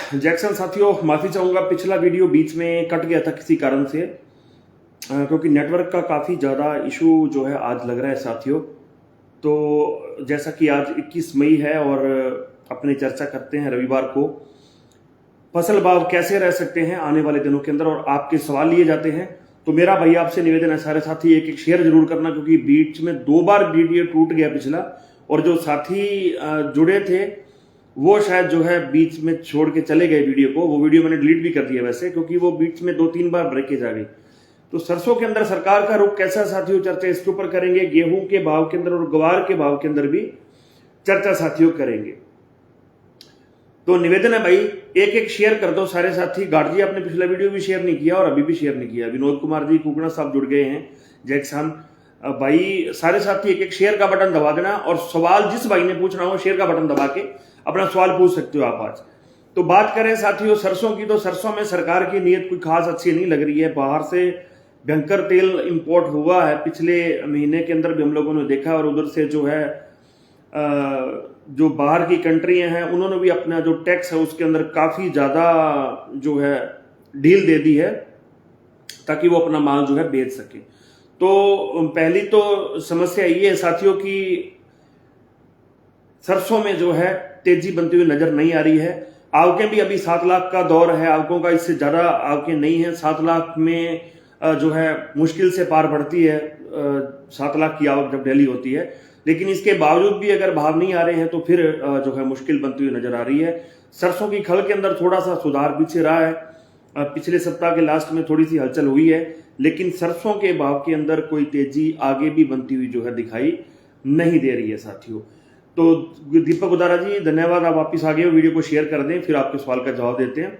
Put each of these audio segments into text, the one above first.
Jackson साथियों, माफ़ी चाहूँगा, पिछला वीडियो बीच में कट गया था किसी कारण से, क्योंकि नेटवर्क का काफ़ी ज़्यादा इशू जो है आज लग रहा है साथियों। तो जैसा कि आज 21 मई है और अपनी चर्चा करते हैं रविवार को फसल भाव कैसे रह सकते हैं आने वाले दिनों के अंदर, और आपके सवाल लिए जाते हैं। तो मेरा भाई आपसे निवेदन है सारे साथी एक एक शेयर जरूर करना, क्योंकि बीच में 2 बार वीडियो टूट गया पिछला, और जो साथी जुड़े थे वो शायद जो है बीच में छोड़ के चले गए वीडियो को। वो वीडियो मैंने डिलीट भी कर दिया वैसे, क्योंकि वो बीच में 2-3 बार ब्रेकेज आ गई। तो सरसों के अंदर सरकार का रुख कैसा साथियों, चर्चा इसके ऊपर करेंगे। गेहूं के भाव के अंदर और ग्वार के भाव के अंदर भी चर्चा साथियों करेंगे। तो निवेदन है भाई एक एक शेयर कर दो सारे साथी। गार्ड जी आपने पिछला वीडियो भी शेयर नहीं किया और अभी भी शेयर नहीं किया। विनोद कुमार जी कुकना साहब जुड़ गए हैं। जैक्सन भाई सारे साथी एक एक शेयर का बटन दबा देना, और सवाल जिस भाई ने पूछना हो शेयर का बटन दबा के अपना सवाल पूछ सकते हो आप आज। तो बात करें साथियों सरसों की, तो सरसों में सरकार की नीयत कोई खास अच्छी नहीं लग रही है। बाहर से भयंकर तेल इंपोर्ट हुआ है पिछले महीने के अंदर भी हम लोगों ने देखा, और उधर से जो है जो बाहर की कंट्रियां हैं उन्होंने भी अपना जो टैक्स है उसके अंदर काफी ज्यादा जो है ढील दे दी है, ताकि वो अपना माल जो है बेच सके। तो पहली तो समस्या ये है साथियों कि सरसों में जो है तेजी बनती हुई नजर नहीं आ रही है। आवकें भी अभी 7 लाख का दौर है, आवकों का इससे ज्यादा आवकें नहीं है। 7 लाख में जो है मुश्किल से पार पड़ती है 7 लाख की आवक जब डेली होती है, लेकिन इसके बावजूद भी अगर भाव नहीं आ रहे हैं तो फिर जो है मुश्किल बनती हुई नजर आ रही है। सरसों की खल के अंदर थोड़ा सा सुधार पीछे रहा है, पिछले सप्ताह के लास्ट में थोड़ी सी हलचल हुई है, लेकिन सरसों के भाव के अंदर कोई तेजी आगे भी बनती हुई जो है दिखाई नहीं दे रही है साथियों। तो दीपक उदारा जी धन्यवाद, आप वापिस आ गए हो। वीडियो को शेयर कर दें, फिर आपके सवाल का जवाब देते हैं।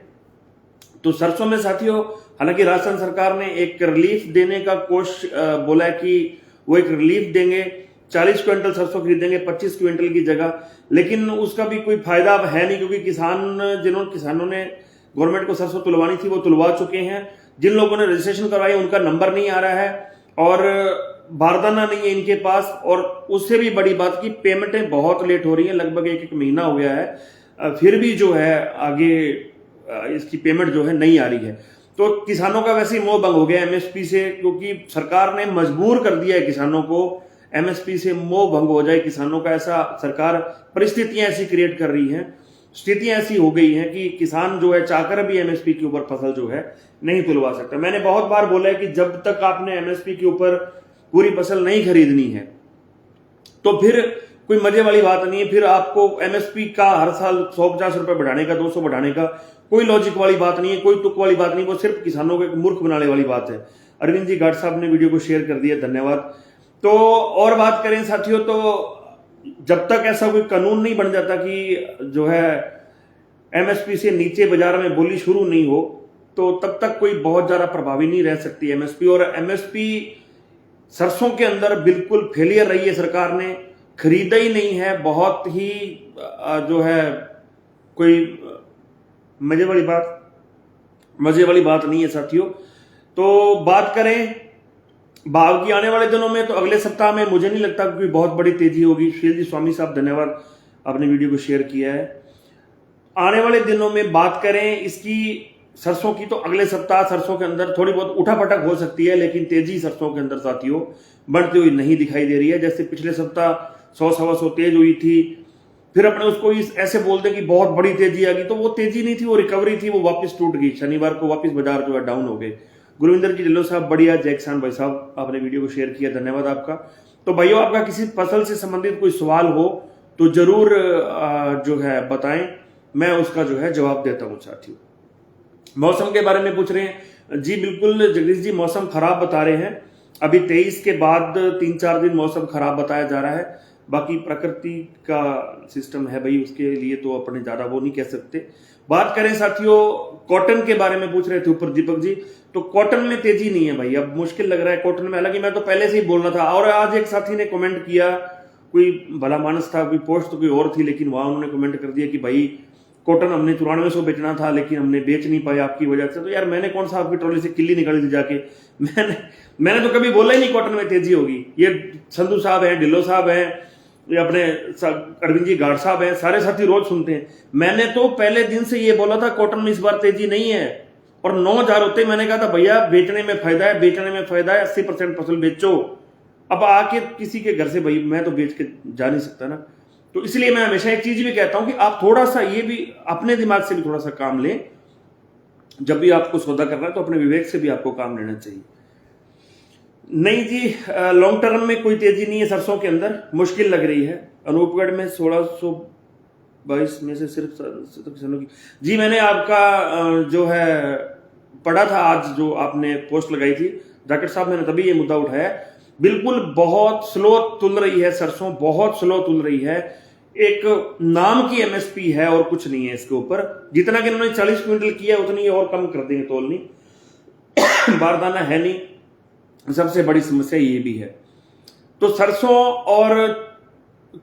तो सरसों में साथियों हालांकि राजस्थान सरकार ने एक रिलीफ देने का कोशिश बोला है कि वो एक रिलीफ देंगे, 40 क्विंटल सरसों खरीदेंगे 25 क्विंटल की जगह, लेकिन उसका भी कोई फायदा अब है नहीं, क्योंकि किसानों ने गवर्नमेंट को सरसों तुलवानी थी वो तुलवा चुके हैं। जिन लोगों ने रजिस्ट्रेशन करवाई उनका नंबर नहीं आ रहा है और बारदाना नहीं है इनके पास, और उससे भी बड़ी बात की पेमेंटें बहुत लेट हो रही हैं, लगभग 1 महीना हो गया है, फिर भी जो है आगे इसकी पेमेंट जो है नहीं आ रही है। तो किसानों का वैसे ही मोह भंग हो गया एमएसपी से, क्योंकि सरकार ने मजबूर कर दिया है किसानों को एमएसपी से मोह भंग हो जाए किसानों का, ऐसा सरकार परिस्थितियां ऐसी क्रिएट कर रही हैं, स्थितियां ऐसी हो गई हैं कि किसान जो है चाहकर भी एमएसपी के ऊपर फसल जो है नहीं तुलवा सकता। मैंने बहुत बार बोला है कि जब तक आपने एमएसपी के ऊपर पूरी फसल नहीं खरीदनी है तो फिर कोई मजे वाली बात नहीं है। फिर आपको एमएसपी का हर साल 150 रुपए बढ़ाने का, 200 बढ़ाने का कोई लॉजिक वाली बात नहीं है, कोई तुक वाली बात नहीं, वो सिर्फ किसानों को मूर्ख बनाने वाली बात है। अरविंद जी घाट साहब ने वीडियो को शेयर कर दिया, धन्यवाद। तो और बात करें साथियों, तो जब तक ऐसा कोई कानून नहीं बन जाता कि जो है एमएसपी से नीचे बाजार में बोली शुरू नहीं हो, तो तब तक कोई बहुत ज्यादा प्रभावी नहीं रह सकती एमएसपी। और एमएसपी सरसों के अंदर बिल्कुल फेलियर रही है, सरकार ने खरीदा ही नहीं है, बहुत ही जो है कोई मजे वाली बात नहीं है साथियों। तो बात करें भाव की आने वाले दिनों में, तो अगले सप्ताह में मुझे नहीं लगता कोई बहुत बड़ी तेजी होगी। शील जी स्वामी साहब धन्यवाद, आपने वीडियो को शेयर किया है। आने वाले दिनों में बात करें इसकी सरसों की, तो अगले सप्ताह सरसों के अंदर थोड़ी बहुत उठापटक हो सकती है, लेकिन तेजी सरसों के अंदर साथियों बढ़ती हुई नहीं दिखाई दे रही है। जैसे पिछले सप्ताह 100-125 तेज हुई थी, फिर अपने उसको इससे बोलते कि बहुत बड़ी तेजी आ गई, तो वो तेजी नहीं थी, वो रिकवरी थी, वो वापस टूट गई। शनिवार को वापस बाजार जो है डाउन हो गए। गुरविंदर जी ढिल्लो साहब बढ़िया, जैक्सन भाई साहब आपने वीडियो को शेयर किया, धन्यवाद आपका। तो भाइयों आपका किसी फसल से संबंधित कोई सवाल हो तो जरूर जो है बताएं, मैं उसका जो है जवाब देता हूं साथियों। मौसम के बारे में पूछ रहे हैं जी, बिल्कुल जगदीश जी मौसम खराब बता रहे हैं। अभी 23 के बाद 3-4 दिन मौसम खराब बताया जा रहा है, बाकी प्रकृति का सिस्टम है भाई, उसके लिए तो अपने ज्यादा वो नहीं कह सकते। बात करें साथियों कॉटन के बारे में पूछ रहे थे ऊपर दीपक जी, तो कॉटन में तेजी नहीं है भाई, अब मुश्किल लग रहा है कॉटन में। हालांकि मैं तो पहले से ही बोलना था, और आज एक साथी ने कमेंट किया, कोई भला मानस था, कोई पोस्ट तो कोई और थी, लेकिन वहां उन्होंने कमेंट कर दिया कि भाई कॉटन हमने 9400 बेचना था लेकिन हमने बेच नहीं पाया आपकी वजह से। तो यार मैंने कौन सा आपकी ट्रॉली से किल्ली निकाली थी जाके, मैंने तो कभी बोला ही नहीं कॉटन में तेजी होगी। ये संधू साहब हैं, ढिल्लो साहब हैं, ये अपने अरविंद जी गार्ड साहब हैं, सारे साथी रोज सुनते हैं। मैंने तो पहले दिन से ये बोला था कॉटन में इस बार तेजी नहीं है, और 9,000 होते मैंने कहा था भैया बेचने में फायदा है, बेचने में फायदा है, 80% फसल बेचो। अब आके किसी के घर से भाई मैं तो बेच के जा नहीं सकता ना। तो इसलिए मैं हमेशा एक चीज भी कहता हूं कि आप थोड़ा सा ये भी अपने दिमाग से भी थोड़ा सा काम लें। जब भी आपको सौदा करना है तो अपने विवेक से भी आपको काम लेना चाहिए। नहीं जी, लॉन्ग टर्म में कोई तेजी नहीं है सरसों के अंदर, मुश्किल लग रही है। अनूपगढ़ में 1622 में से सिर्फ किसानों की। जी मैंने आपका जो है पढ़ा था आज, जो आपने पोस्ट लगाई थी जाकिर साहब, मैंने तभी ये मुद्दा उठाया। बिल्कुल बहुत स्लो तुल रही है सरसों, बहुत स्लो तुल रही है। एक नाम की एमएसपी है और कुछ नहीं है इसके ऊपर। जितना कि इन्होंने 40 क्विंटल किया उतनी और कम कर देंगे तोलनी, बारदाना है नहीं। सबसे बड़ी समस्या ये भी है। तो सरसों और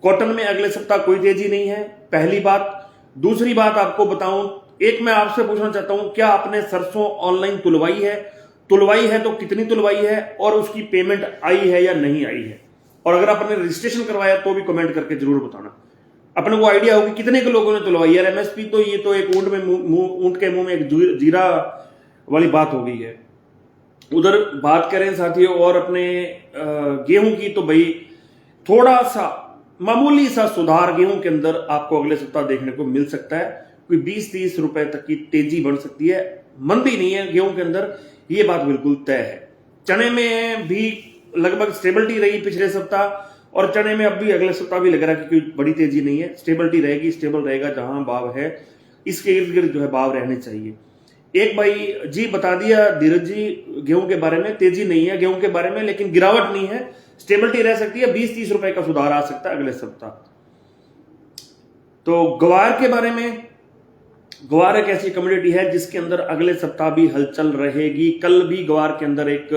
कॉटन में अगले सप्ताह कोई तेजी नहीं है, पहली बात। दूसरी बात आपको बताऊं, एक मैं आपसे पूछना चाहता हूं, क्या आपने सरसों ऑनलाइन तुलवाई है? तुलवाई है तो कितनी तुलवाई है, और उसकी पेमेंट आई है या नहीं आई है? और अगर आपने रजिस्ट्रेशन करवाया तो भी कमेंट करके जरूर बताना। अपने को आइडिया होगी कितने के लोगों ने तुलवाई है। एमएसपी तो ये तो एक ऊंट के मुंह में एक जीरा वाली बात हो गई है। उधर बात करें साथियों और अपने गेहूं की, तो भाई थोड़ा सा मामूली सा सुधार गेहूं के अंदर आपको अगले सप्ताह देखने को मिल सकता है। कोई 20-30 रुपए तक की तेजी बन सकती है, मंदी नहीं है गेहूं के अंदर, ये बात बिल्कुल तय है। चने में भी लगभग स्टेबिलिटी रही पिछले सप्ताह, और चने में अब भी अगले सप्ताह भी लग रहा है कि कोई बड़ी तेजी नहीं है, स्टेबिलिटी रहेगी। स्टेबल रहेगा, जहां भाव है इसके इर्द गिर्द जो है भाव रहने चाहिए। एक भाई जी बता दिया धीरज जी गेहूं के बारे में, तेजी नहीं है गेहूं के बारे में, लेकिन गिरावट नहीं है, स्टेबिलिटी रह सकती है। 20-30 रुपए का सुधार आ सकता है अगले सप्ताह। तो ग्वार के बारे में, ग्वार एक ऐसी कम्युनिटी है जिसके अंदर अगले सप्ताह भी हलचल रहेगी। कल भी ग्वार के अंदर एक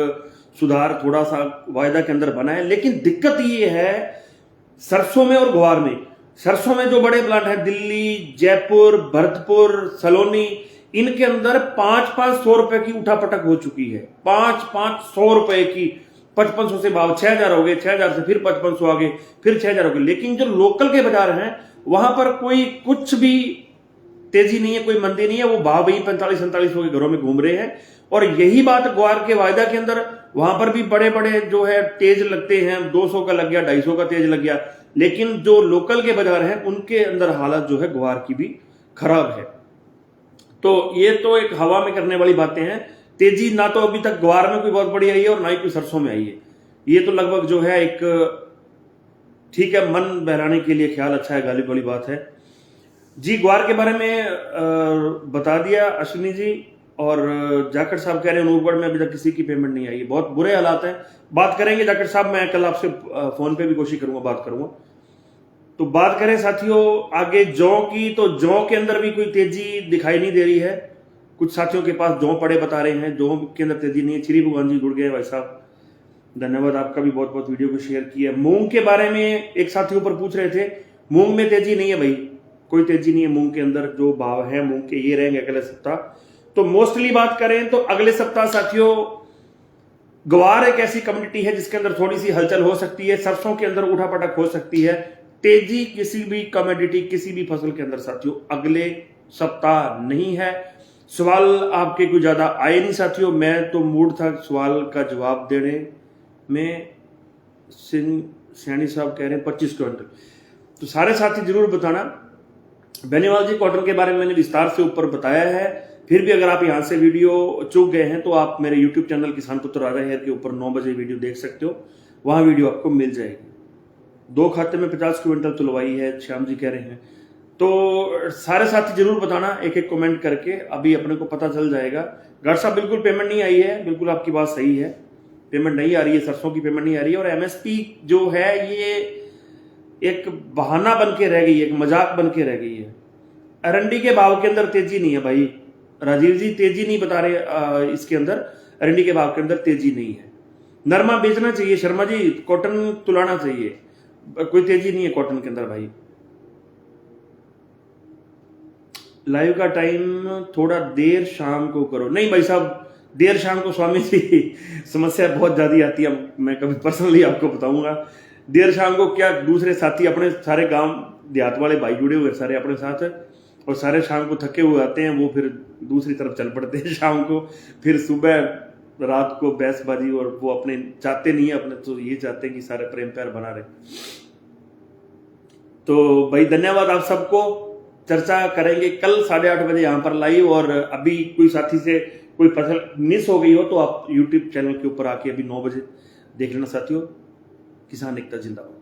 सुधार थोड़ा सा वायदा के अंदर बना है, लेकिन दिक्कत ये है सरसों में और ग्वार में। सरसों में जो बड़े प्लांट है दिल्ली, जयपुर, भरतपुर, सलोनी, इनके अंदर 500-500 रुपए की उठापटक हो चुकी है। 500 रुपए की, 5500 से भाव 6000 हो गए, 6000 से फिर 5500 आ गए, फिर 6000 हो गए। लेकिन जो लोकल के बाजार हैं वहां पर कोई कुछ भी तेजी नहीं है, कोई मंदी नहीं है, वो भाव वही 45-47 के घरों में घूम रहे हैं। और यही बात ग्वार के वायदा के अंदर, वहां पर भी बड़े बड़े जो है तेज लगते हैं, 200 का लग गया, 250 का तेज लग गया। लेकिन जो लोकल के बाजार हैं उनके अंदर हालत जो है ग्वार की भी खराब है। तो ये तो एक हवा में करने वाली बातें हैं। तेजी ना तो अभी तक ग्वार में कोई बहुत बड़ी आई है और ना ही कोई सरसों में आई है। ये तो लगभग जो है एक ठीक है, मन बहलाने के लिए ख्याल अच्छा है, गालिब वाली बात है जी। ग्वार के बारे में बता दिया अश्विनी जी, और जाकिर साहब कह रहे हैं अनूपगढ़ में अभी तक किसी की पेमेंट नहीं आई है, बहुत बुरे हालात हैं। बात करेंगे जाकिर साहब, मैं कल आपसे फोन पे भी कोशिश करूंगा, बात करूंगा। तो बात करें साथियों आगे जौ की, तो जौ के अंदर भी कोई तेजी दिखाई नहीं दे रही है। कुछ साथियों के पास जौ पड़े बता रहे हैं, जौ के अंदर तेजी नहीं है। श्री भगवान जी जुड़ गए भाई साहब, धन्यवाद आपका भी, बहुत बहुत वीडियो को शेयर किया। मूंग के बारे में एक साथी ऊपर पूछ रहे थे, मूंग में तेजी नहीं है भाई, कोई तेजी नहीं है मूंग के अंदर। जो भाव है मूंग के ये रहेंगे अगले सप्ताह। तो मोस्टली बात करें तो अगले सप्ताह साथियों ग्वार एक ऐसी कम्युनिटी है जिसके अंदर थोड़ी सी हलचल हो सकती है, सरसों के अंदर उठापटक हो सकती है। तेजी किसी भी कमोडिटी, किसी भी फसल के अंदर साथियों अगले सप्ताह नहीं है। सवाल आपके कोई ज्यादा आए नहीं साथियों, मैं तो मूड था सवाल का जवाब देने में। सिंह सैनी साहब कह रहे हैं 25 क्विंटल, तो सारे साथी जरूर बताना। बेनीवाल जी कॉटन के बारे में मैंने विस्तार से ऊपर बताया है। फिर भी अगर आप यहां से वीडियो चूक गए हैं तो आप मेरे यूट्यूब चैनल किसान पुत्र राजा हेयर के ऊपर 9 बजे वीडियो देख सकते हो, वहां वीडियो आपको मिल जाएगी। 2 खाते में 50 क्विंटल तुलवाई है, श्याम जी कह रहे हैं। तो सारे साथी जरूर बताना एक एक कमेंट करके, अभी अपने को पता चल जाएगा। गार्ड साहब बिल्कुल पेमेंट नहीं आई है, बिल्कुल आपकी बात सही है, पेमेंट नहीं आ रही है, सरसों की पेमेंट नहीं आ रही है। और एमएसपी जो है ये एक बहाना बन के रह गई है, एक मजाक बन के रह गई है। अरंडी के भाव के अंदर तेजी नहीं है भाई, राजीव जी तेजी नहीं बता रहे, इसके अंदर अरंडी के भाव के अंदर तेजी नहीं है। नरमा बेचना चाहिए शर्मा जी, कॉटन तुलाना चाहिए, कोई तेजी नहीं है कॉटन के अंदर भाई। लाइव का टाइम थोड़ा देर शाम को करो। नहीं भाई साहब, देर शाम को स्वामी जी समस्या बहुत ज्यादा आती है, मैं कभी पर्सनली आपको बताऊंगा। देर शाम को क्या दूसरे साथी अपने सारे गांव देहात वाले भाई जुड़े हुए सारे अपने साथ, और सारे शाम को थके हुए आते हैं, वो फिर दूसरी तरफ चल पड़ते हैं शाम को, फिर सुबह रात को बहसबाजी, और वो अपने चाहते नहीं है, अपने तो ये चाहते हैं कि सारे प्रेम प्यार बना रहे। तो भाई धन्यवाद आप सबको, चर्चा करेंगे कल 8:30 बजे यहाँ पर लाइव। और अभी कोई साथी से कोई फसल मिस हो गई हो तो आप यूट्यूब चैनल के ऊपर आके अभी 9 बजे देख लेना साथियों। किसान एकता जिंदाबाद।